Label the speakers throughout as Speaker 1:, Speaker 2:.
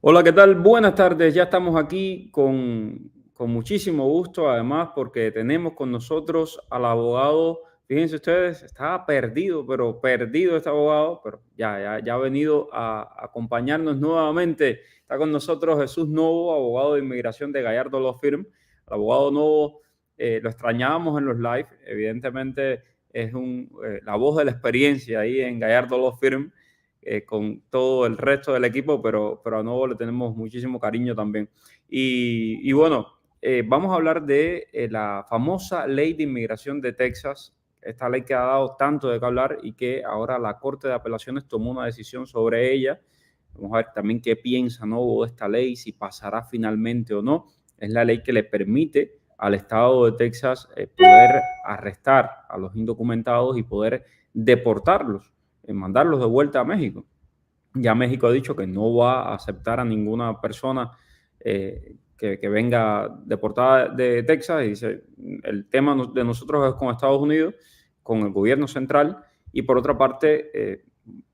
Speaker 1: Hola, ¿qué tal? Buenas tardes. Ya estamos aquí con muchísimo gusto, además, porque tenemos con nosotros al abogado. Fíjense ustedes, estaba perdido, pero perdido este abogado, pero ya ha venido a acompañarnos nuevamente. Está con nosotros Jesús Novo, abogado de inmigración de Gallardo Law Firm. El abogado Novo lo extrañábamos en los live, evidentemente es la voz de la experiencia ahí en Gallardo Law Firm con todo el resto del equipo, pero a Novo le tenemos muchísimo cariño también. Y bueno, vamos a hablar de la famosa ley de inmigración de Texas, esta ley que ha dado tanto de qué hablar y que ahora la Corte de Apelaciones tomó una decisión sobre ella. Vamos a ver también qué piensa Novo de esta ley, si pasará finalmente o no. Es la ley que le permite al estado de Texas poder arrestar a los indocumentados y poder deportarlos, mandarlos de vuelta a México. Ya México ha dicho que no va a aceptar a ninguna persona que venga deportada de Texas. Y dice, el tema de nosotros es con Estados Unidos, con el gobierno central, y por otra parte,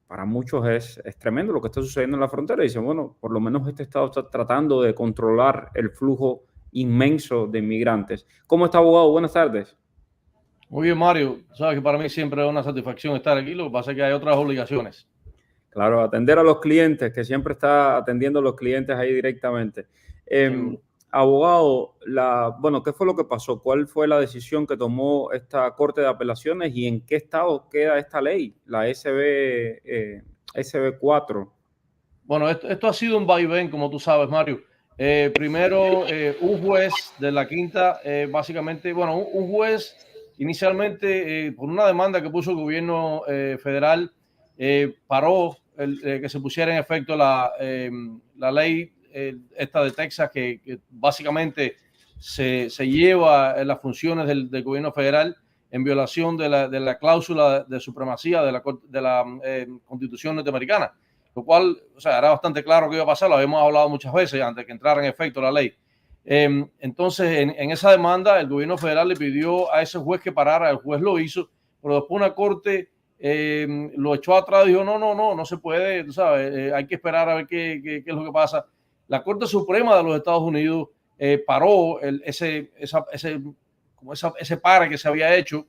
Speaker 1: para muchos es tremendo lo que está sucediendo en la frontera. Y dicen, bueno, por lo menos este estado está tratando de controlar el flujo inmenso de inmigrantes. ¿Cómo está, abogado? Buenas tardes.
Speaker 2: Muy bien, Mario. Sabes que para mí siempre es una satisfacción estar aquí. Lo que pasa es que hay otras obligaciones.
Speaker 1: Claro, atender a los clientes, que siempre está atendiendo a los clientes ahí directamente.
Speaker 2: Seguro.
Speaker 1: Abogado, bueno, ¿qué fue lo que pasó? ¿Cuál fue la decisión que tomó esta Corte de Apelaciones y en qué estado queda esta ley, la SB4?
Speaker 2: Bueno, esto ha sido un vaivén, como tú sabes, Mario. Primero, un juez de la quinta, básicamente, bueno, un juez inicialmente, por una demanda que puso el gobierno federal, paró que se pusiera en efecto la ley esta de Texas, que básicamente se lleva las funciones del gobierno federal en violación de la cláusula de supremacía de la Constitución norteamericana, lo cual, o sea, era bastante claro que iba a pasar, lo habíamos hablado muchas veces antes de que entrara en efecto la ley. Entonces, en esa demanda, el gobierno federal le pidió a ese juez que parara, el juez lo hizo, pero después una corte lo echó atrás y dijo, no se puede, tú sabes, hay que esperar a ver qué es lo que pasa. La Corte Suprema de los Estados Unidos paró ese pare que se había hecho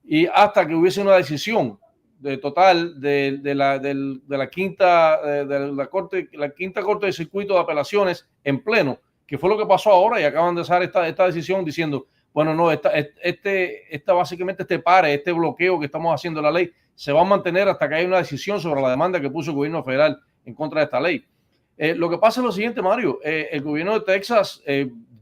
Speaker 2: y hasta que hubiese una decisión total de la quinta corte de circuito de apelaciones en pleno, que fue lo que pasó ahora y acaban de hacer esta decisión diciendo, bueno, no, básicamente este pare, este bloqueo que estamos haciendo de la ley se va a mantener hasta que haya una decisión sobre la demanda que puso el gobierno federal en contra de esta ley. Lo que pasa es lo siguiente, Mario, el gobierno de Texas,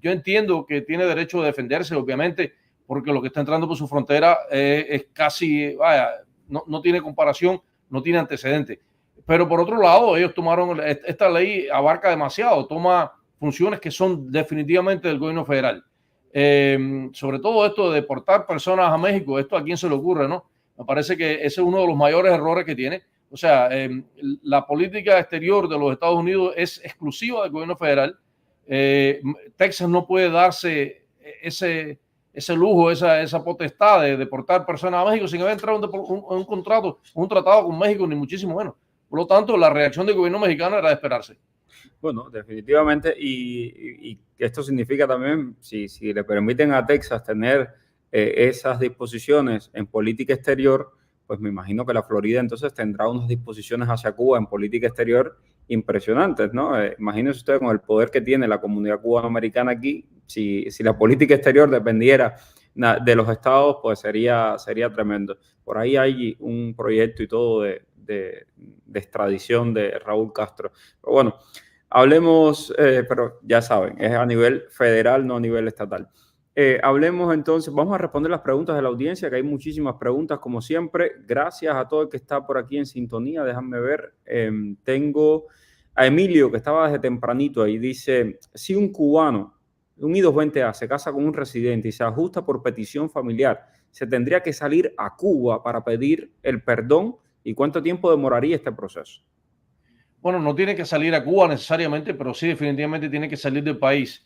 Speaker 2: yo entiendo que tiene derecho a defenderse, obviamente, porque lo que está entrando por su frontera es casi, vaya, no tiene comparación, no tiene antecedente. Pero por otro lado, ellos tomaron, esta ley abarca demasiado, toma funciones que son definitivamente del gobierno federal. Sobre todo esto de deportar personas a México, esto a quién se le ocurre, ¿no? Me parece que ese es uno de los mayores errores que tiene. O sea, la política exterior de los Estados Unidos es exclusiva del gobierno federal. Texas no puede darse ese lujo, esa potestad de deportar personas a México sin haber entrado un tratado con México, ni muchísimo menos. Por lo tanto, la reacción del gobierno mexicano era de esperarse.
Speaker 1: Bueno, definitivamente, y esto significa también, si le permiten a Texas tener esas disposiciones en política exterior, pues me imagino que la Florida entonces tendrá unas disposiciones hacia Cuba en política exterior impresionantes, ¿no? Imagínense usted con el poder que tiene la comunidad cubanoamericana aquí, si la política exterior dependiera de los estados, pues sería tremendo. Por ahí hay un proyecto y todo de extradición de Raúl Castro. Pero bueno, hablemos, pero ya saben, es a nivel federal, no a nivel estatal. Hablemos entonces, vamos a responder las preguntas de la audiencia, que hay muchísimas preguntas como siempre. Gracias a todo el que está por aquí en sintonía. Déjame ver, tengo a Emilio, que estaba desde tempranito ahí. Dice, si un cubano, un I-220A, se casa con un residente y se ajusta por petición familiar, ¿se tendría que salir a Cuba para pedir el perdón? ¿Y cuánto tiempo demoraría este proceso?
Speaker 2: Bueno, no tiene que salir a Cuba necesariamente, pero sí definitivamente tiene que salir del país.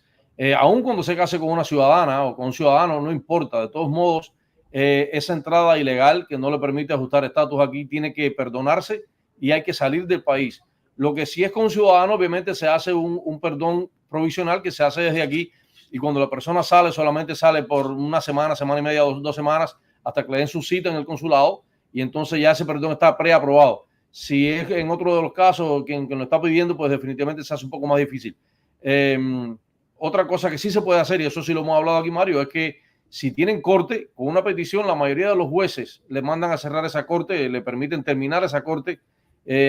Speaker 2: Aun cuando se case con una ciudadana o con un ciudadano, no importa. De todos modos, esa entrada ilegal que no le permite ajustar estatus aquí tiene que perdonarse y hay que salir del país. Lo que sí es con un ciudadano, obviamente se hace un perdón provisional que se hace desde aquí, y cuando la persona sale, solamente sale por una semana, semana y media, dos semanas, hasta que le den su cita en el consulado, y entonces ya ese perdón está preaprobado. Si es en otro de los casos quien lo está pidiendo, pues definitivamente se hace un poco más difícil. Otra cosa que sí se puede hacer, y eso sí lo hemos hablado aquí, Mario, es que si tienen corte, con una petición, la mayoría de los jueces le mandan a cerrar esa corte, le permiten terminar esa corte,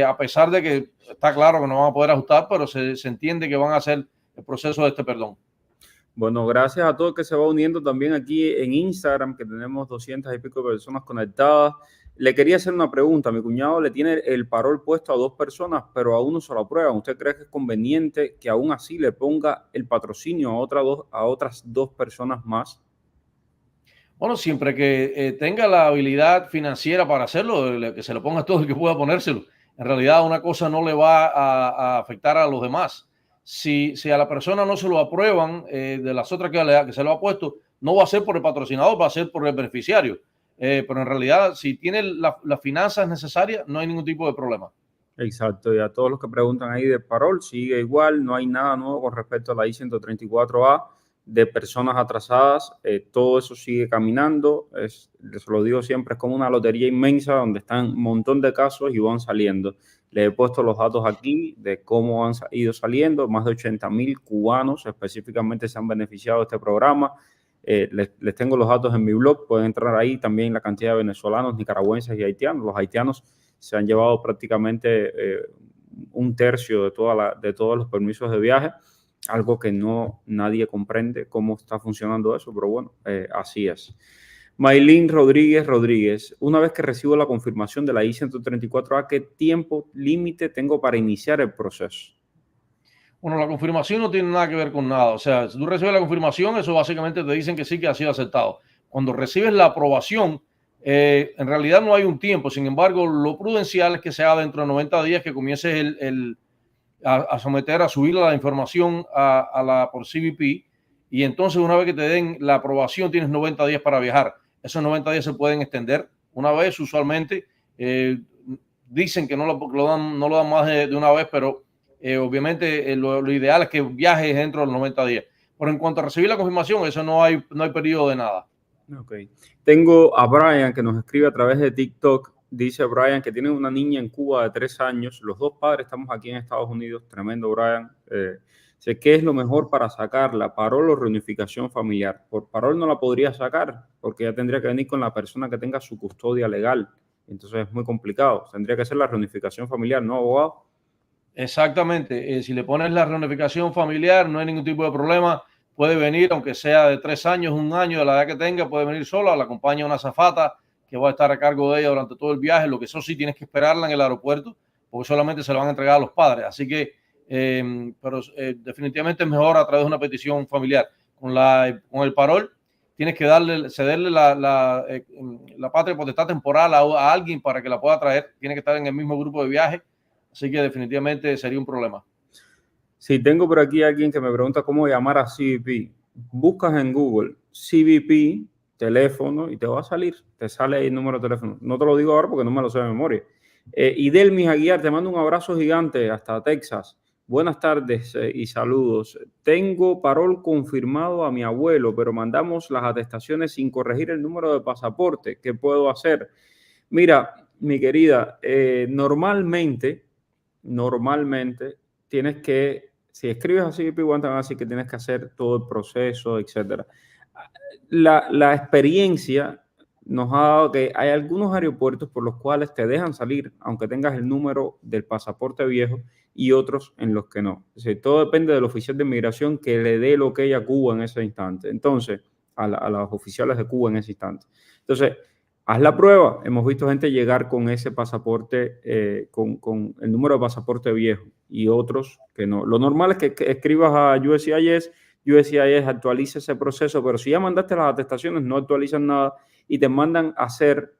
Speaker 2: a pesar de que está claro que no van a poder ajustar, pero se entiende que van a hacer el proceso de este perdón.
Speaker 1: Bueno, gracias a todo el que se va uniendo también aquí en Instagram, que tenemos 200 y pico de personas conectadas. Le quería hacer una pregunta. Mi cuñado le tiene el parol puesto a 2 personas, pero a uno se lo aprueban. ¿Usted cree que es conveniente que aún así le ponga el patrocinio a otras 2 personas más?
Speaker 2: Bueno, siempre que tenga la habilidad financiera para hacerlo, que se lo ponga todo el que pueda ponérselo. En realidad, una cosa no le va a afectar a los demás. Si a la persona no se lo aprueban, de las otras que se lo ha puesto, no va a ser por el patrocinador, va a ser por el beneficiario. Pero en realidad, si tiene las finanzas necesarias, no hay ningún tipo de problema.
Speaker 1: Exacto, y a todos los que preguntan ahí de parol, sigue igual, no hay nada nuevo con respecto a la I-134A de personas atrasadas, todo eso sigue caminando, les lo digo siempre, es como una lotería inmensa donde están un montón de casos y van saliendo. Les he puesto los datos aquí de cómo han ido saliendo, más de 80,000 cubanos específicamente se han beneficiado de este programa. Les tengo los datos en mi blog, pueden entrar ahí también la cantidad de venezolanos, nicaragüenses y haitianos. Los haitianos se han llevado prácticamente un tercio de todos los permisos de viaje, algo que nadie comprende cómo está funcionando eso, pero bueno, así es. Maylin Rodríguez, una vez que recibo la confirmación de la I-134A, ¿qué tiempo límite tengo para iniciar el proceso?
Speaker 2: Bueno, la confirmación no tiene nada que ver con nada. O sea, si tú recibes la confirmación, eso básicamente te dicen que sí, que ha sido aceptado. Cuando recibes la aprobación, en realidad no hay un tiempo. Sin embargo, lo prudencial es que sea dentro de 90 días que comiences a someter, a subir la información por CBP, y entonces una vez que te den la aprobación tienes 90 días para viajar. Esos 90 días se pueden extender una vez, usualmente dicen que no lo dan más de una vez, pero obviamente lo ideal es que viajes dentro de los 90 días. Pero en cuanto a recibir la confirmación, eso no hay periodo de nada.
Speaker 1: Ok. Tengo a Brian que nos escribe a través de TikTok. Dice Brian que tiene una niña en Cuba de 3 años. Los 2 padres estamos aquí en Estados Unidos. Tremendo, Brian. Sé qué es lo mejor para sacarla, parol o reunificación familiar. Por parol no la podría sacar porque ya tendría que venir con la persona que tenga su custodia legal. Entonces es muy complicado. Tendría que ser la reunificación familiar, ¿no, abogado?
Speaker 2: Exactamente. Si le pones la reunificación familiar, no hay ningún tipo de problema. Puede venir, aunque sea de 3 años, 1 año, de la edad que tenga, puede venir sola, la acompaña una azafata que va a estar a cargo de ella durante todo el viaje. Lo que eso sí, tienes que esperarla en el aeropuerto, porque solamente se la van a entregar a los padres. Así que, definitivamente es mejor a través de una petición familiar. Con el parol, tienes que cederle la patria potestad temporal a alguien para que la pueda traer. Tiene que estar en el mismo grupo de viaje. Así que definitivamente sería un problema.
Speaker 1: Sí, tengo por aquí a alguien que me pregunta cómo llamar a CBP. Buscas en Google CBP, teléfono, y te va a salir. Te sale ahí el número de teléfono. No te lo digo ahora porque no me lo sé de memoria. Y Delmis Aguiar, te mando un abrazo gigante hasta Texas. Buenas tardes y saludos. Tengo parol confirmado a mi abuelo, pero mandamos las atestaciones sin corregir el número de pasaporte. ¿Qué puedo hacer? Mira, mi querida, normalmente tienes que, si escribes así, van a decir que tienes que hacer todo el proceso, etcétera. La experiencia nos ha dado que hay algunos aeropuertos por los cuales te dejan salir, aunque tengas el número del pasaporte viejo, y otros en los que no. Es decir, todo depende del oficial de inmigración que le dé lo que a Cuba en ese instante. Entonces, a los oficiales de Cuba en ese instante. Entonces, haz la prueba. Hemos visto gente llegar con ese pasaporte, con el número de pasaporte viejo, y otros que no. Lo normal es que escribas a USCIS actualiza ese proceso, pero si ya mandaste las atestaciones, no actualizan nada y te mandan a hacer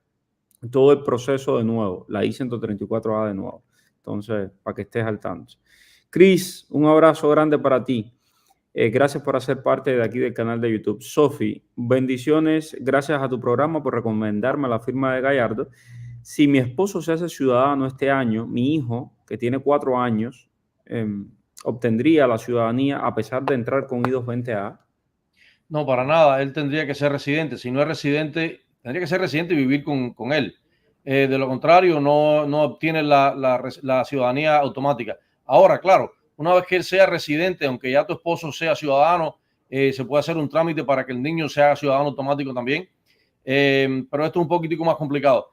Speaker 1: todo el proceso de nuevo, la I-134A de nuevo. Entonces, para que estés al tanto. Chris, un abrazo grande para ti. Gracias por hacer parte de aquí del canal de YouTube. Sofi, bendiciones. Gracias a tu programa por recomendarme la firma de Gallardo. Si mi esposo se hace ciudadano este año, mi hijo, que tiene 4 años, obtendría la ciudadanía a pesar de entrar con I-220A.
Speaker 2: No, para nada. Él tendría que ser residente. Si no es residente, tendría que ser residente y vivir con él. De lo contrario, no obtiene la ciudadanía automática. Ahora, claro, una vez que él sea residente, aunque ya tu esposo sea ciudadano, se puede hacer un trámite para que el niño sea ciudadano automático también. Pero esto es un poquitico más complicado.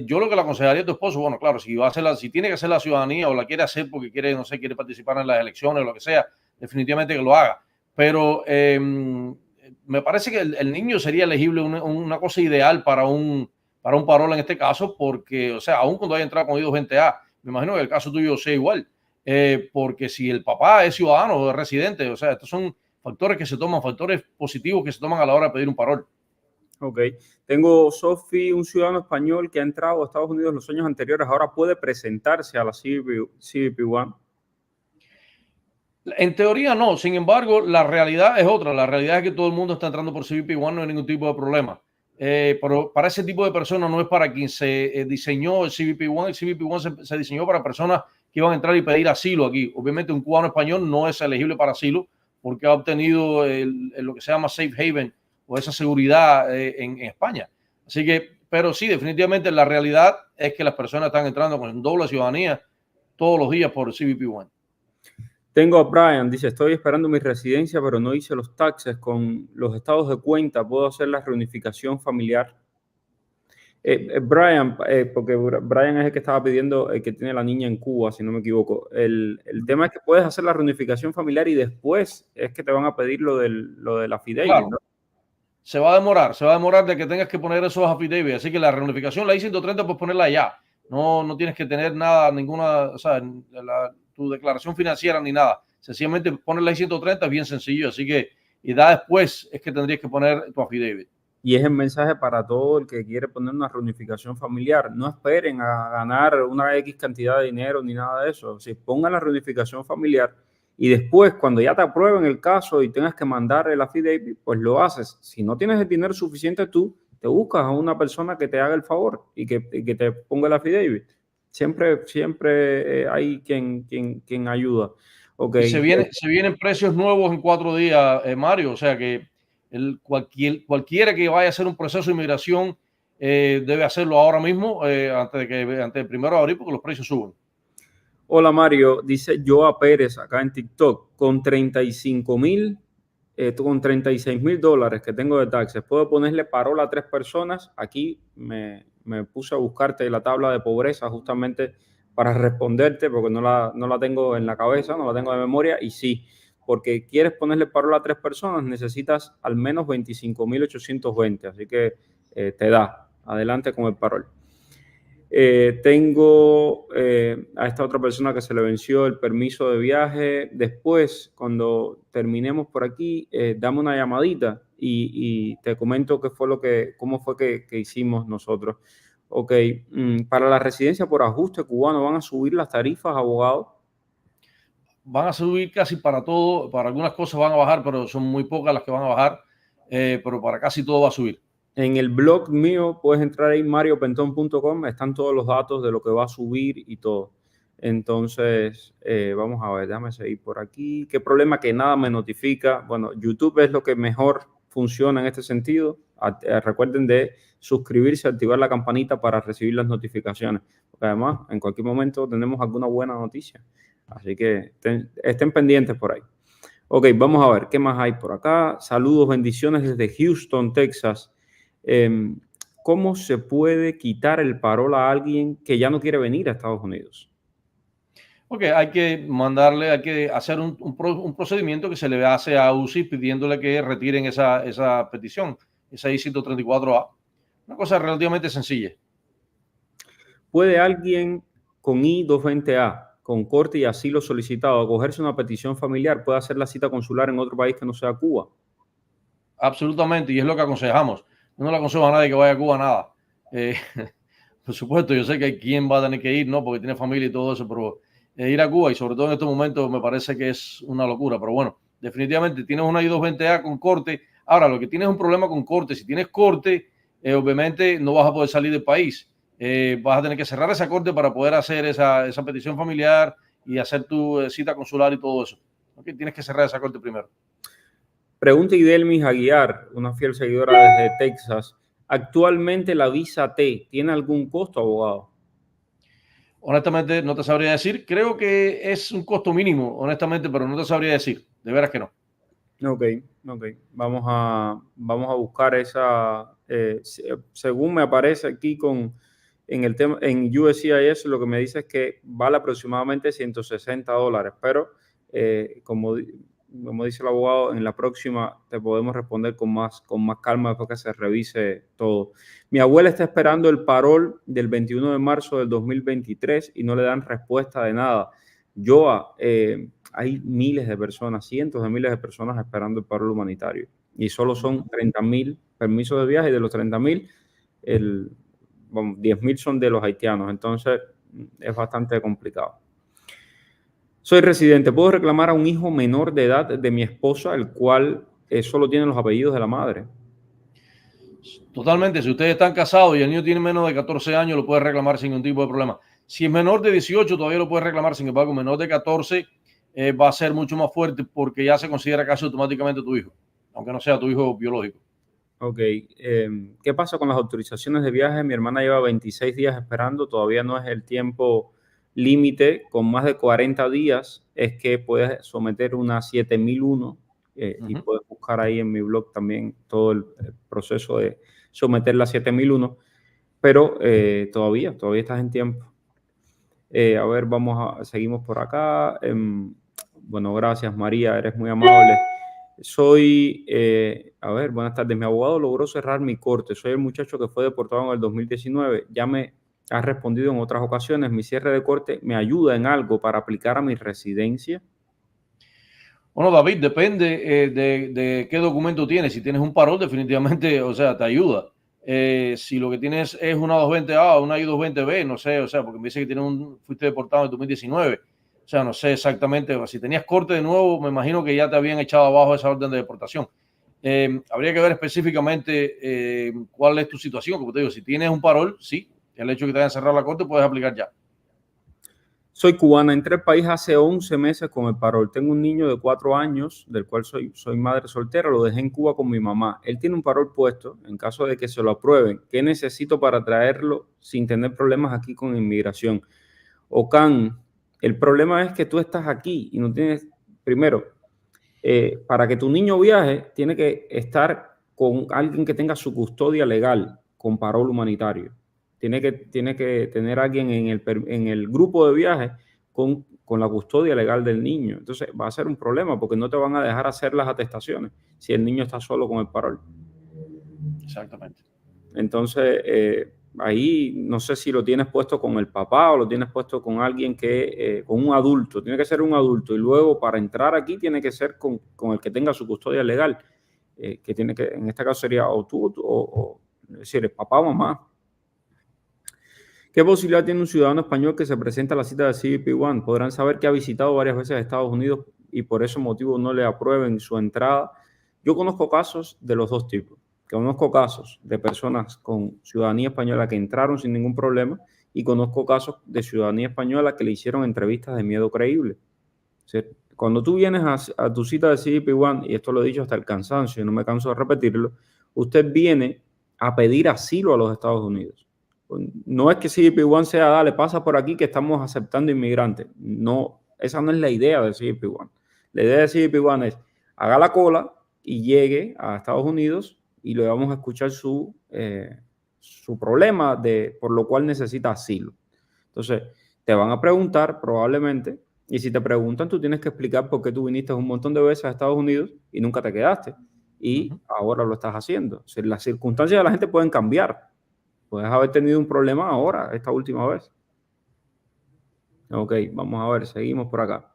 Speaker 2: Yo lo que le aconsejaría a tu esposo, bueno, claro, si tiene que hacer la ciudadanía o la quiere hacer porque quiere, no sé, quiere participar en las elecciones o lo que sea, definitivamente que lo haga. Pero me parece que el niño sería elegible, una cosa ideal para un parol en este caso, porque, o sea, aún cuando haya entrado con I-220A, me imagino que el caso tuyo sea igual, porque si el papá es ciudadano o es residente, o sea, estos son factores que se toman, factores positivos que se toman a la hora de pedir un parol.
Speaker 1: Ok. Tengo Sofi, un ciudadano español que ha entrado a Estados Unidos los años anteriores, ahora puede presentarse a la CBP1.
Speaker 2: En teoría no, sin embargo, la realidad es otra. La realidad es que todo el mundo está entrando por CBP1, no hay ningún tipo de problema. Pero para ese tipo de personas no es para quien se diseñó el CBP1. El CBP1 se diseñó para personas que iban a entrar y pedir asilo aquí. Obviamente un cubano español no es elegible para asilo porque ha obtenido lo que se llama safe haven o esa seguridad en España. Así que, pero sí, definitivamente la realidad es que las personas están entrando con doble ciudadanía todos los días por CBP1.
Speaker 1: Tengo a Brian, dice, estoy esperando mi residencia, pero no hice los taxes con los estados de cuenta. ¿Puedo hacer la reunificación familiar? Brian, porque Brian es el que estaba pidiendo, el que tiene la niña en Cuba, si no me equivoco. El tema es que puedes hacer la reunificación familiar y después es que te van a pedir lo de la affidavit,
Speaker 2: claro.
Speaker 1: ¿no?
Speaker 2: Se va a demorar de que tengas que poner esos affidavits. Así que la reunificación, la I-130, pues ponerla ya. No tienes que tener nada, ninguna, o sea, tu declaración financiera ni nada. Sencillamente poner la I-130 es bien sencillo. Así que, y da después es que tendrías que poner tu affidavit.
Speaker 1: Y es el mensaje para todo el que quiere poner una reunificación familiar. No esperen a ganar una X cantidad de dinero ni nada de eso. Si pongan la reunificación familiar y después, cuando ya te aprueben el caso y tengas que mandar el affidavit, pues lo haces. Si no tienes el dinero suficiente tú, te buscas a una persona que te haga el favor y que te ponga el affidavit. Siempre hay quien ayuda. Okay.
Speaker 2: Y se vienen precios nuevos en 4 días, Mario. O sea que cualquiera que vaya a hacer un proceso de inmigración debe hacerlo ahora mismo, antes del 1 de abril, porque los precios suben.
Speaker 1: Hola Mario, dice Joa Pérez acá en TikTok, con 35,000, con $36,000 que tengo de taxes, ¿puedo ponerle parola a 3 personas? Aquí me puse a buscarte la tabla de pobreza justamente para responderte, porque no la tengo en la cabeza, no la tengo de memoria, y sí, porque quieres ponerle parola a 3 personas, necesitas al menos 25,820, así que te da. Adelante con el parol. Tengo a esta otra persona que se le venció el permiso de viaje. Después, cuando terminemos por aquí, dame una llamadita y te comento cómo fue que hicimos nosotros. Ok, para la residencia por ajuste cubano, ¿van a subir las tarifas, abogado?
Speaker 2: Van a subir casi para todo, para algunas cosas van a bajar, pero son muy pocas las que van a bajar, pero para casi todo va a subir.
Speaker 1: En el blog mío puedes entrar ahí, mariopentón.com, están todos los datos de lo que va a subir y todo. Entonces, vamos a ver, déjame seguir por aquí. ¿Qué problema? Que nada me notifica. Bueno, YouTube es lo que mejor funciona en este sentido. Recuerden de suscribirse, activar la campanita para recibir las notificaciones. Porque además, en cualquier momento tenemos alguna buena noticia. Así que estén pendientes por ahí. Ok, vamos a ver, ¿qué más hay por acá? Saludos, bendiciones desde Houston, Texas. ¿Cómo se puede quitar el parol a alguien que ya no quiere venir a Estados Unidos?
Speaker 2: Ok, hay que hacer un procedimiento que se le hace a UCI pidiéndole que retiren esa petición, esa I-134A. Una cosa relativamente sencilla.
Speaker 1: ¿Puede alguien con I-220A, con corte y asilo solicitado, acogerse una petición familiar, puede hacer la cita consular en otro país que no sea Cuba?
Speaker 2: Absolutamente, y es lo que aconsejamos. No le aconsejo a nadie que vaya a Cuba, nada. Por supuesto, yo sé que hay quien va a tener que ir, ¿no? Porque tiene familia y todo eso, pero ir a Cuba, y sobre todo en estos momentos, me parece que es una locura. Pero bueno, definitivamente tienes una I-220A con corte. Ahora, lo que tienes es un problema con corte. Si tienes corte, obviamente no vas a poder salir del país. vas a tener que cerrar esa corte para poder hacer esa petición familiar y hacer tu cita consular y todo eso. ¿Okay? Tienes que cerrar esa corte primero.
Speaker 1: Pregunta Idelmis Aguiar, una fiel seguidora desde Texas. ¿Actualmente la visa T tiene algún costo, abogado?
Speaker 2: Honestamente, no te sabría decir. Creo que es un costo mínimo, honestamente, pero no te sabría decir. De veras que no.
Speaker 1: Ok. Vamos a buscar esa. Según me aparece aquí en el tema, en USCIS, lo que me dice es que vale aproximadamente $160, pero como dice el abogado, en la próxima te podemos responder con más calma después que se revise todo. Mi abuela está esperando el parol del 21 de marzo del 2023 y no le dan respuesta de nada. Joa, hay miles de personas, cientos de miles de personas esperando el parol humanitario y solo son 30,000 permisos de viaje y de los 30,000, 10,000 son de los haitianos, entonces es bastante complicado. Soy residente, ¿puedo reclamar a un hijo menor de edad de mi esposa, el cual solo tiene los apellidos de la madre?
Speaker 2: Totalmente, si ustedes están casados y el niño tiene menos de 14 años, lo puede reclamar sin ningún tipo de problema. Si es menor de 18, todavía lo puede reclamar, sin embargo, menor de 14 va a ser mucho más fuerte porque ya se considera casi automáticamente tu hijo, aunque no sea tu hijo biológico.
Speaker 1: Ok, ¿qué pasa con las autorizaciones de viaje? Mi hermana lleva 26 días esperando, todavía no es el tiempo límite, con más de 40 días es que puedes someter una 7001 y puedes buscar ahí en mi blog también todo el proceso de someter la 7001, pero todavía estás en tiempo. A ver, seguimos por acá. Bueno, gracias María, eres muy amable. Buenas tardes. Mi abogado logró cerrar mi corte. Soy el muchacho que fue deportado en el 2019. Ya me ha respondido en otras ocasiones. Mi cierre de corte me ayuda en algo para aplicar a mi residencia.
Speaker 2: Bueno, David, depende de qué documento tienes. Si tienes un parol, definitivamente, o sea, te ayuda. Si lo que tienes es una 220A o una I-220B, no sé, o sea, porque me dice que fuiste deportado en 2019. O sea, no sé exactamente. Si tenías corte de nuevo, me imagino que ya te habían echado abajo esa orden de deportación. Habría que ver específicamente cuál es tu situación. Como te digo, si tienes un parol, sí, el hecho de que te hayan cerrado la corte, puedes aplicar ya.
Speaker 1: Soy cubana, entré al país hace 11 meses con el parol. Tengo un niño de 4 años, del cual soy madre soltera, lo dejé en Cuba con mi mamá. Él tiene un parol puesto, en caso de que se lo aprueben. ¿Qué necesito para traerlo sin tener problemas aquí con inmigración? Ocan, el problema es que tú estás aquí y no tienes, primero, para que tu niño viaje, tiene que estar con alguien que tenga su custodia legal, con parol humanitario. Tiene que tener alguien en el grupo de viaje con la custodia legal del niño. Entonces va a ser un problema porque no te van a dejar hacer las atestaciones si el niño está solo con el parol.
Speaker 2: Exactamente.
Speaker 1: Entonces, ahí no sé si lo tienes puesto con el papá o lo tienes puesto con alguien con un adulto. Tiene que ser un adulto y luego para entrar aquí tiene que ser con el que tenga su custodia legal, que tiene que, en este caso sería o tú o es decir, el papá o mamá. ¿Qué posibilidad tiene un ciudadano español que se presenta a la cita de CBP One? Podrán saber que ha visitado varias veces Estados Unidos y por ese motivo no le aprueben su entrada. Yo conozco casos de los dos tipos. Conozco casos de personas con ciudadanía española que entraron sin ningún problema y conozco casos de ciudadanía española que le hicieron entrevistas de miedo creíble. O sea, cuando tú vienes a tu cita de CBP One, y esto lo he dicho hasta el cansancio y no me canso de repetirlo, usted viene a pedir asilo a los Estados Unidos. No es que CBP One sea, dale, pasa por aquí que estamos aceptando inmigrantes. No, esa no es la idea de CBP One. La idea de CBP One es, haga la cola y llegue a Estados Unidos y le vamos a escuchar su problema por lo cual necesita asilo. Entonces, te van a preguntar probablemente, y si te preguntan, tú tienes que explicar por qué tú viniste un montón de veces a Estados Unidos y nunca te quedaste. Y ahora lo estás haciendo. O sea, las circunstancias de la gente pueden cambiar. Puedes haber tenido un problema ahora, esta última vez. Ok, vamos a ver, seguimos por acá.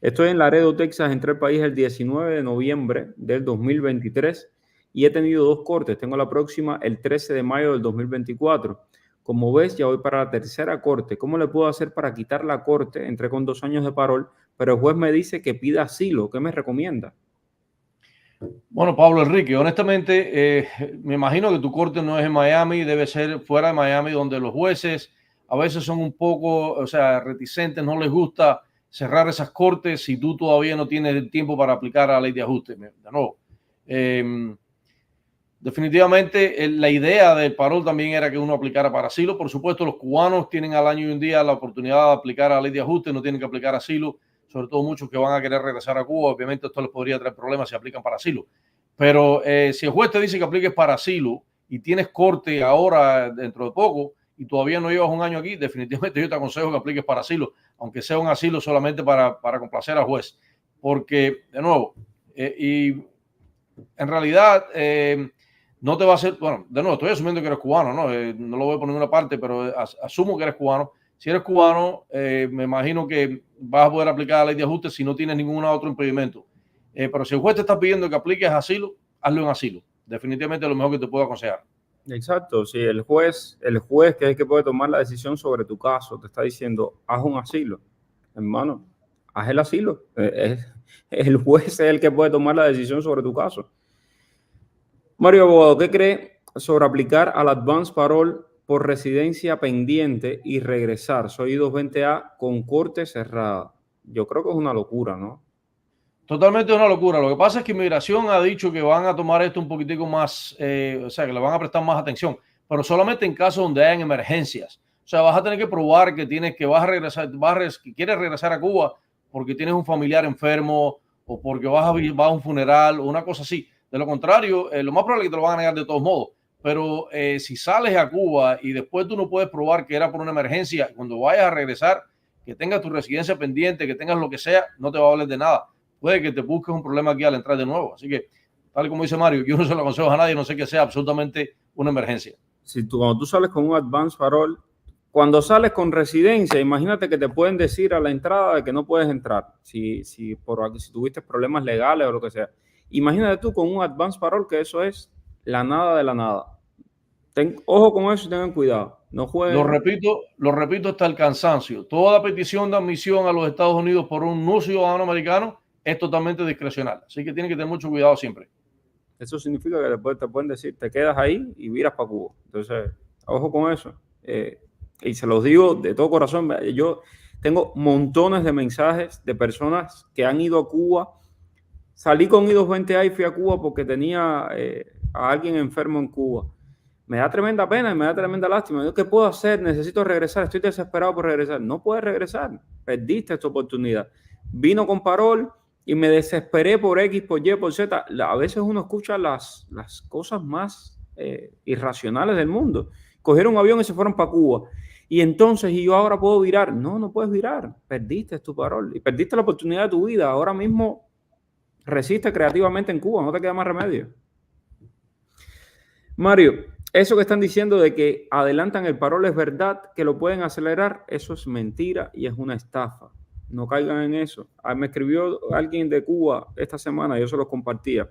Speaker 1: Estoy en Laredo, Texas, entré al país el 19 de noviembre del 2023 y he tenido 2 cortes. Tengo la próxima el 13 de mayo del 2024. Como ves, ya voy para la tercera corte. ¿Cómo le puedo hacer para quitar la corte? Entré con 2 años de parol, pero el juez me dice que pida asilo. ¿Qué me recomienda?
Speaker 2: Bueno, Pablo Enrique, honestamente, me imagino que tu corte no es en Miami, debe ser fuera de Miami, donde los jueces a veces son un poco, o sea, reticentes, no les gusta cerrar esas cortes si tú todavía no tienes el tiempo para aplicar la ley de ajuste. De nuevo, eh, definitivamente la idea del parol también era que uno aplicara para asilo. Por supuesto, los cubanos tienen al año y un día la oportunidad de aplicar a la ley de ajuste, no tienen que aplicar asilo, sobre todo muchos que van a querer regresar a Cuba. Obviamente esto les podría traer problemas si aplican para asilo. Pero si el juez te dice que apliques para asilo y tienes corte ahora dentro de poco y todavía no llevas un año aquí, definitivamente yo te aconsejo que apliques para asilo, aunque sea un asilo solamente para complacer al juez. Porque, de nuevo, y en realidad no te va a hacer, bueno, de nuevo, estoy asumiendo que eres cubano, ¿no? No lo voy a poner en una parte, pero asumo que eres cubano. Si eres cubano, me imagino que vas a poder aplicar la ley de ajuste si no tienes ningún otro impedimento. Pero si el juez te está pidiendo que apliques asilo, hazlo en asilo. Definitivamente es lo mejor que te puedo aconsejar.
Speaker 1: Exacto, si el juez que es el que puede tomar la decisión sobre tu caso, te está diciendo, haz un asilo, hermano, haz el asilo. El juez es el que puede tomar la decisión sobre tu caso. Mario Abogado, ¿qué cree sobre aplicar al Advance Parole por residencia pendiente y regresar? Soy I-220A con corte cerrada. Yo creo que es una locura, ¿no?
Speaker 2: Totalmente una locura. Lo que pasa es que Inmigración ha dicho que van a tomar esto un poquitico más, o sea, que le van a prestar más atención, pero solamente en casos donde hayan emergencias. O sea, vas a tener que probar que tienes que vas a regresar, que quieres regresar a Cuba porque tienes un familiar enfermo o porque vas a un funeral o una cosa así. De lo contrario, lo más probable es que te lo van a negar de todos modos. Pero si sales a Cuba y después tú no puedes probar que era por una emergencia, cuando vayas a regresar, que tengas tu residencia pendiente, que tengas lo que sea, no te va a valer de nada. Puede que te busques un problema aquí al entrar de nuevo. Así que, tal como dice Mario, yo no se lo aconsejo a nadie, no sé que sea absolutamente una emergencia.
Speaker 1: Cuando tú sales con un Advance Parole, cuando sales con residencia, imagínate que te pueden decir a la entrada de que no puedes entrar, si tuviste problemas legales o lo que sea. Imagínate tú con un Advance Parole, que eso es la nada de la nada. Ojo con eso y tengan cuidado. No jueguen.
Speaker 2: Lo repito hasta el cansancio. Toda petición de admisión a los Estados Unidos por un no ciudadano americano es totalmente discrecional. Así que tienen que tener mucho cuidado siempre.
Speaker 1: Eso significa que después te pueden decir, te quedas ahí y viras para Cuba. Entonces, ojo con eso. Y se los digo de todo corazón. Yo tengo montones de mensajes de personas que han ido a Cuba. Salí con I-220A y fui a Cuba porque tenía a alguien enfermo en Cuba. Me da tremenda pena y me da tremenda lástima. Yo, ¿qué puedo hacer? Necesito regresar. Estoy desesperado por regresar. No puedes regresar. Perdiste esta oportunidad. Vino con parol y me desesperé por X, por Y, por Z. A veces uno escucha las cosas más irracionales del mundo. Cogieron un avión y se fueron para Cuba. Y entonces, ¿y yo ahora puedo virar? No, no puedes virar. Perdiste tu parol y perdiste la oportunidad de tu vida. Ahora mismo resiste creativamente en Cuba. No te queda más remedio. Mario, eso que están diciendo de que adelantan el parol es verdad, que lo pueden acelerar, eso es mentira y es una estafa. No caigan en eso. Me escribió alguien de Cuba esta semana, yo se los compartía.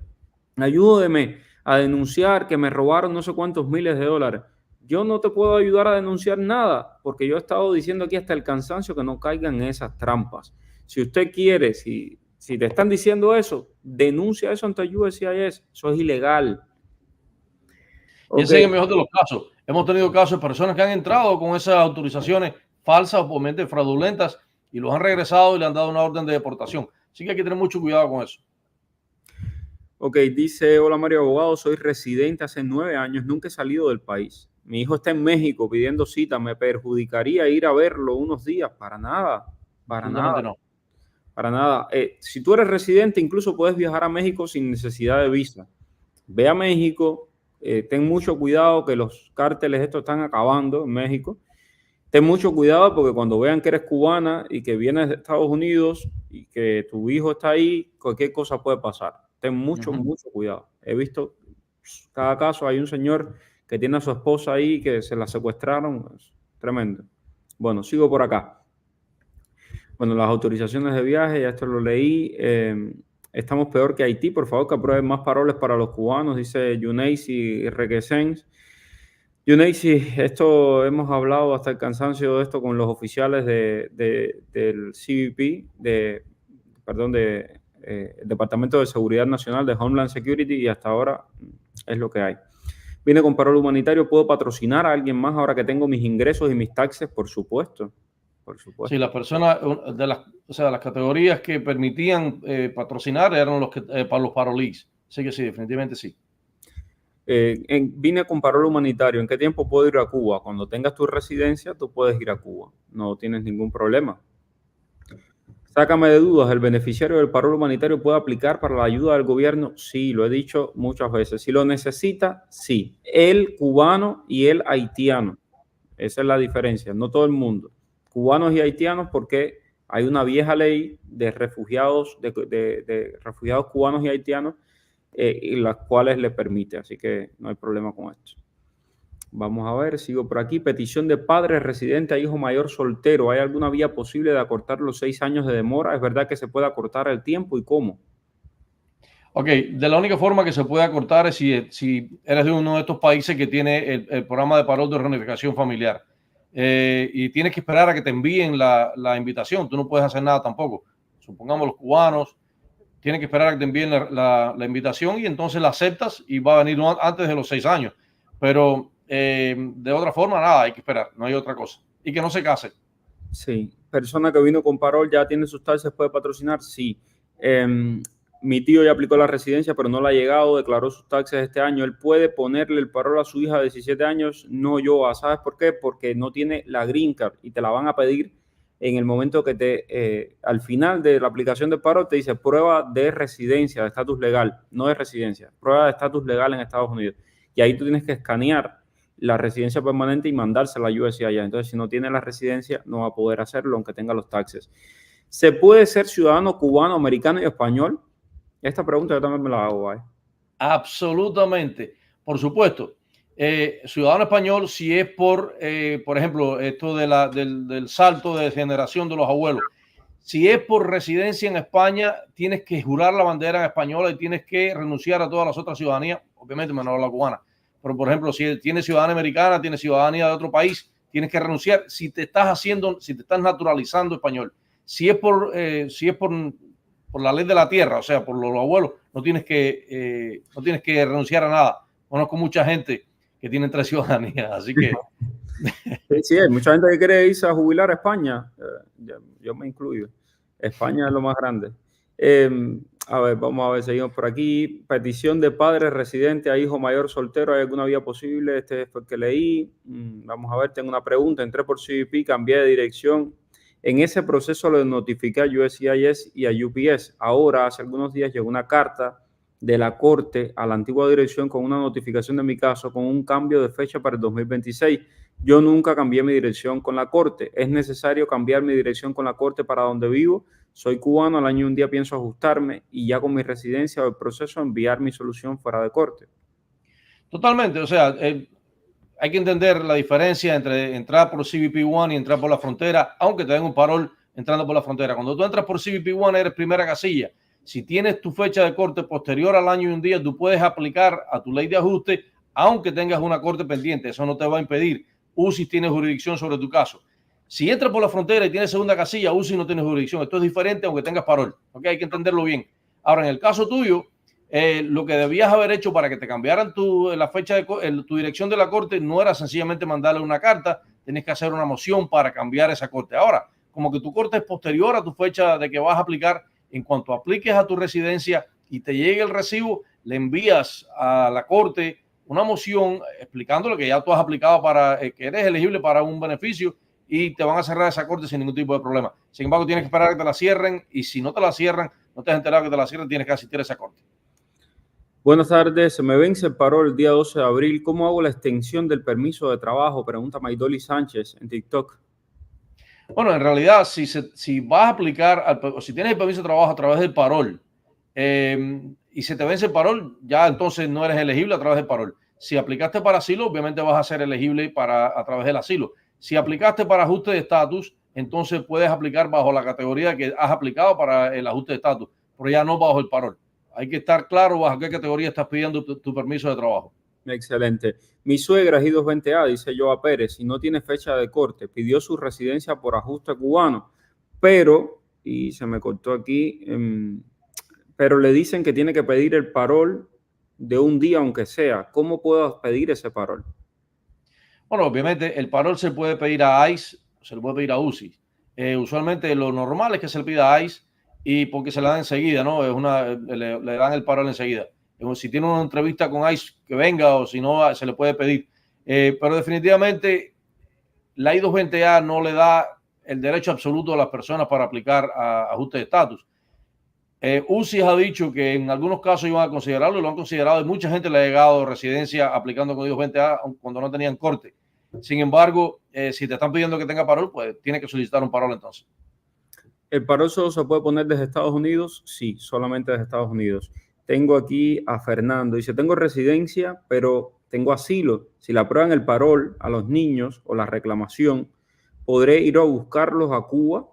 Speaker 1: Ayúdeme a denunciar que me robaron no sé cuántos miles de dólares. Yo no te puedo ayudar a denunciar nada, porque yo he estado diciendo aquí hasta el cansancio que no caigan en esas trampas. Si usted quiere, si te están diciendo eso, denuncia eso ante USCIS. Eso es ilegal.
Speaker 2: Y ese es el mejor de los casos. Hemos tenido casos de personas que han entrado con esas autorizaciones falsas, obviamente fraudulentas, y los han regresado y le han dado una orden de deportación. Así que hay que tener mucho cuidado con eso.
Speaker 1: Ok, dice, hola Mario Abogado, soy residente hace 9 años, nunca he salido del país. Mi hijo está en México pidiendo cita, ¿me perjudicaría ir a verlo unos días? Para nada, para nada,
Speaker 2: No.
Speaker 1: para nada. Si tú eres residente, incluso puedes viajar a México sin necesidad de visa. Ve a México, ten mucho cuidado que los cárteles estos están acabando en México. Ten mucho cuidado porque cuando vean que eres cubana y que vienes de Estados Unidos y que tu hijo está ahí, cualquier cosa puede pasar. Ten mucho cuidado. He visto cada caso, hay un señor que tiene a su esposa ahí que se la secuestraron. Es tremendo. Bueno, sigo por acá. Bueno, las autorizaciones de viaje, ya esto lo leí. Estamos peor que Haití. Por favor, que aprueben más paroles para los cubanos, dice Yuneisi Requesens. Yuneisi, esto hemos hablado hasta el cansancio de esto con los oficiales del CBP, el Departamento de Seguridad Nacional de Homeland Security y hasta ahora es lo que hay. Vine con parol humanitario, ¿puedo patrocinar a alguien más ahora que tengo mis ingresos y mis taxes? Por supuesto, por supuesto.
Speaker 2: Sí, las personas de las categorías que permitían patrocinar eran para los parolees. Así que sí, definitivamente sí.
Speaker 1: Vine con parol humanitario. ¿En qué tiempo puedo ir a Cuba? Cuando tengas tu residencia, tú puedes ir a Cuba. No tienes ningún problema. Sácame de dudas, ¿el beneficiario del parol humanitario puede aplicar para la ayuda del gobierno? Sí, lo he dicho muchas veces. Si lo necesita, sí. El cubano y el haitiano. Esa es la diferencia. No todo el mundo. Cubanos y haitianos porque hay una vieja ley de refugiados, de refugiados cubanos y haitianos, y las cuales le permite. Así que no hay problema con esto. Vamos a ver, sigo por aquí. Petición de padre residente a hijo mayor soltero. ¿Hay alguna vía posible de acortar los 6 años de demora? ¿Es verdad que se puede acortar el tiempo y cómo?
Speaker 2: Ok, de la única forma que se puede acortar es si eres de uno de estos países que tiene el programa de parol de reunificación familiar. Y tienes que esperar a que te envíen la invitación. Tú no puedes hacer nada tampoco. Supongamos los cubanos, tienen que esperar a que te envíen la invitación y entonces la aceptas y va a venir antes de los 6 años. Pero de otra forma, nada, hay que esperar, no hay otra cosa. Y que no se case.
Speaker 1: Sí. Persona que vino con parol, ¿ya tiene sus taxes, puede patrocinar? Sí. Mi tío ya aplicó la residencia, pero no le ha llegado, declaró sus taxes este año. ¿Él puede ponerle el parol a su hija de 17 años? No, yo. ¿Sabes por qué? Porque no tiene la green card y te la van a pedir en el momento que al final de la aplicación de parol te dice prueba de residencia, de estatus legal, no de residencia, prueba de estatus legal en Estados Unidos. Y ahí tú tienes que escanear la residencia permanente y mandársela a USCIS allá. Entonces, si no tiene la residencia, no va a poder hacerlo, aunque tenga los taxes. ¿Se puede ser ciudadano cubano, americano y español? Esta pregunta yo también me la hago.
Speaker 2: Absolutamente. Por supuesto. Ciudadano español, si es por ejemplo, esto del salto de generación de los abuelos. Si es por residencia en España, tienes que jurar la bandera española y tienes que renunciar a todas las otras ciudadanías, obviamente menos la cubana. Pero, por ejemplo, si tienes ciudadanía americana, tienes ciudadanía de otro país, tienes que renunciar si te estás naturalizando español. Si es por la ley de la tierra, o sea, por los abuelos, no tienes que renunciar a nada. Conozco mucha gente que tiene 3 ciudadanías, así que...
Speaker 1: Sí, hay mucha gente que quiere irse a jubilar a España. Yo me incluyo. España es lo más grande. A ver, vamos a ver, seguimos por aquí. Petición de padre residente a hijo mayor soltero. ¿Hay alguna vía posible? Este fue el que leí. Vamos a ver, tengo una pregunta. Entré por CBP, cambié de dirección. En ese proceso le notifiqué a USCIS y a UPS. Ahora, hace algunos días, llegó una carta de la Corte a la antigua dirección con una notificación de mi caso con un cambio de fecha para el 2026. Yo nunca cambié mi dirección con la Corte. ¿Es necesario cambiar mi dirección con la Corte para donde vivo? Soy cubano, al año y un día pienso ajustarme y ya con mi residencia o el proceso enviar mi solución fuera de Corte.
Speaker 2: Totalmente, o sea, hay que entender la diferencia entre entrar por CBP-1 y entrar por la frontera, aunque te den un parol entrando por la frontera. Cuando tú entras por CBP-1 eres primera casilla. Si tienes tu fecha de corte posterior al año y un día, tú puedes aplicar a tu ley de ajuste, aunque tengas una corte pendiente. Eso no te va a impedir. UCIS tiene jurisdicción sobre tu caso. Si entras por la frontera y tienes segunda casilla, UCIS no tiene jurisdicción. Esto es diferente aunque tengas parol. ¿Okay? Hay que entenderlo bien. Ahora, en el caso tuyo, lo que debías haber hecho para que te cambiaran la fecha de tu dirección de la corte no era sencillamente mandarle una carta, tienes que hacer una moción para cambiar esa corte. Ahora, como que tu corte es posterior a tu fecha de que vas a aplicar, en cuanto apliques a tu residencia y te llegue el recibo, le envías a la corte una moción explicándole que ya tú has aplicado que eres elegible para un beneficio y te van a cerrar esa corte sin ningún tipo de problema. Sin embargo, tienes que esperar a que te la cierren y si no te la cierran, no te has enterado que te la cierren, tienes que asistir a esa corte.
Speaker 1: Buenas tardes, se me vence el parol el día 12 de abril. ¿Cómo hago la extensión del permiso de trabajo? Pregunta Maidoli Sánchez en TikTok.
Speaker 2: Bueno, en realidad, si vas a aplicar, si tienes el permiso de trabajo a través del parol y se te vence el parol, ya entonces no eres elegible a través del parol. Si aplicaste para asilo, obviamente vas a ser elegible a través del asilo. Si aplicaste para ajuste de estatus, entonces puedes aplicar bajo la categoría que has aplicado para el ajuste de estatus, pero ya no bajo el parol. Hay que estar claro bajo qué categoría estás pidiendo tu permiso de trabajo.
Speaker 1: Excelente. Mi suegra es I-220A, dice Joa Pérez, y no tiene fecha de corte. Pidió su residencia por ajuste cubano, pero, y se me cortó aquí, pero le dicen que tiene que pedir el parol de un día aunque sea. ¿Cómo puedo pedir ese parol?
Speaker 2: Bueno, obviamente el parol se puede pedir a ICE, se le puede pedir a UCI. Usualmente lo normal es que se le pida a ICE y porque se le dan enseguida, ¿no? Le dan el parol enseguida. Si tiene una entrevista con ICE, que venga, o si no, se le puede pedir. Pero definitivamente la I-220A no le da el derecho absoluto a las personas para aplicar a ajuste de estatus. UCI ha dicho que en algunos casos iban a considerarlo y lo han considerado y mucha gente le ha llegado residencia aplicando con I-220A cuando no tenían corte. Sin embargo, si te están pidiendo que tenga parol, pues tiene que solicitar un parol entonces.
Speaker 1: ¿El parol solo se puede poner desde Estados Unidos? Sí, solamente desde Estados Unidos. Tengo aquí a Fernando. Dice, tengo residencia, pero tengo asilo. Si le aprueban el parol a los niños o la reclamación, ¿podré ir a buscarlos a Cuba?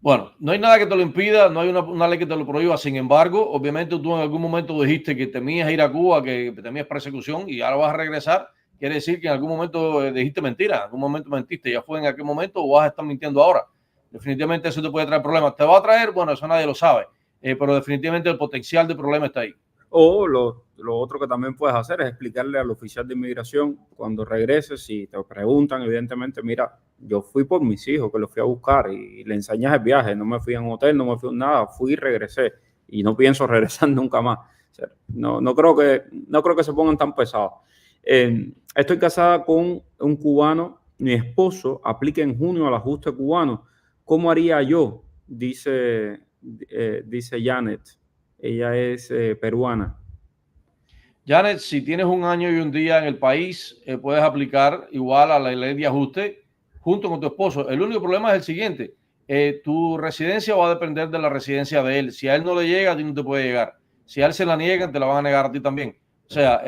Speaker 2: Bueno, no hay nada que te lo impida, no hay una ley que te lo prohíba. Sin embargo, obviamente tú en algún momento dijiste que temías ir a Cuba, que temías persecución y ahora vas a regresar. Quiere decir que en algún momento dijiste mentira, en algún momento mentiste, ya fue en aquel momento o vas a estar mintiendo ahora. Definitivamente eso te puede traer problemas. ¿Te va a traer? Bueno, eso nadie lo sabe, pero definitivamente el potencial de problema está ahí.
Speaker 1: O lo otro que también puedes hacer es explicarle al oficial de inmigración cuando regreses, si te preguntan, evidentemente, mira, yo fui por mis hijos, que los fui a buscar y le enseñas el viaje, no me fui a un hotel, no me fui a nada, fui y regresé y no pienso regresar nunca más. O sea, no creo que se pongan tan pesados. Estoy casada con un cubano, mi esposo aplica en junio al ajuste cubano. ¿Cómo haría yo? Dice Janet. Ella es peruana.
Speaker 2: Janet, si tienes un año y un día en el país, puedes aplicar igual a la ley de ajuste junto con tu esposo. El único problema es el siguiente. Tu residencia va a depender de la residencia de él. Si a él no le llega, a ti no te puede llegar. Si a él se la niegan, te la van a negar a ti también. O sea,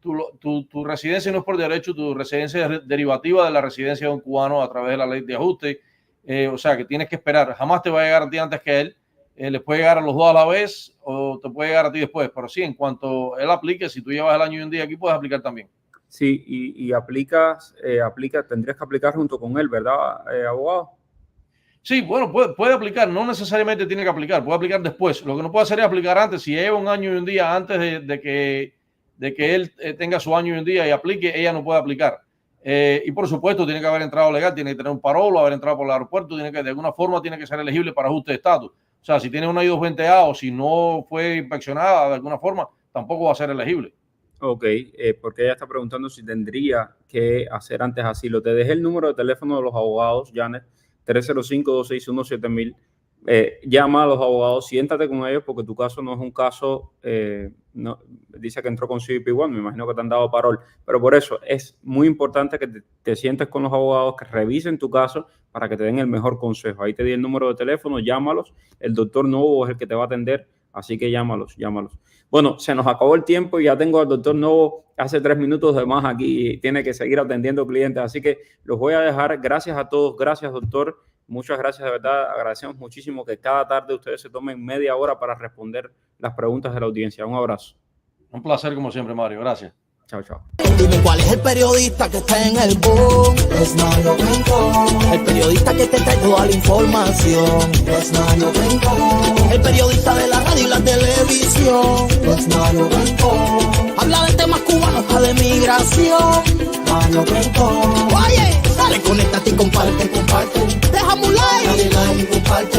Speaker 2: tu residencia no es por derecho, tu residencia es derivativa de la residencia de un cubano a través de la ley de ajuste. O sea, que tienes que esperar. Jamás te va a llegar a ti antes que a él. Les puede llegar a los dos a la vez o te puede llegar a ti después. Pero sí, en cuanto él aplique, si tú llevas el año y un día aquí, puedes aplicar también.
Speaker 1: Sí, y tendrías que aplicar junto con él, ¿verdad, abogado?
Speaker 2: Sí, bueno, puede aplicar, no necesariamente tiene que aplicar, puede aplicar después. Lo que no puede hacer es aplicar antes. Si lleva un año y un día antes de que él tenga su año y un día y aplique, ella no puede aplicar. Y por supuesto, tiene que haber entrado legal, tiene que tener un parol, haber entrado por el aeropuerto, de alguna forma tiene que ser elegible para ajuste de estatus. O sea, si tiene una I-220A o si no fue inspeccionada de alguna forma, tampoco va a ser elegible.
Speaker 1: Ok, porque ella está preguntando si tendría que hacer antes asilo. Te dejé el número de teléfono de los abogados, Janet, 305-261-7000. Llama a los abogados, siéntate con ellos porque tu caso no es un caso, dice que entró con CBP1, me imagino que te han dado parol, pero por eso es muy importante que te sientes con los abogados, que revisen tu caso para que te den el mejor consejo. Ahí te di el número de teléfono, llámalos, el doctor Novo es el que te va a atender, así que llámalos. Bueno, se nos acabó el tiempo y ya tengo al doctor Novo hace 3 minutos de más aquí y tiene que seguir atendiendo clientes, así que los voy a dejar. Gracias a todos, gracias doctor. Muchas gracias, de verdad, agradecemos muchísimo que cada tarde ustedes se tomen media hora para responder las preguntas de la audiencia. Un abrazo.
Speaker 2: Un placer como siempre, Mario. Gracias.
Speaker 1: Chao, chao.
Speaker 3: Dime cuál es el periodista que está en el boom. Es Mario Rincón. El periodista que te trae toda la información. Es Mario Rincón. El periodista de la radio y la televisión. Es Mario Rincón. Habla de temas cubanos, hasta de migración. Mario Rincón. Oye, dale, conéctate y comparte. Déjame un like. Dale like y comparte.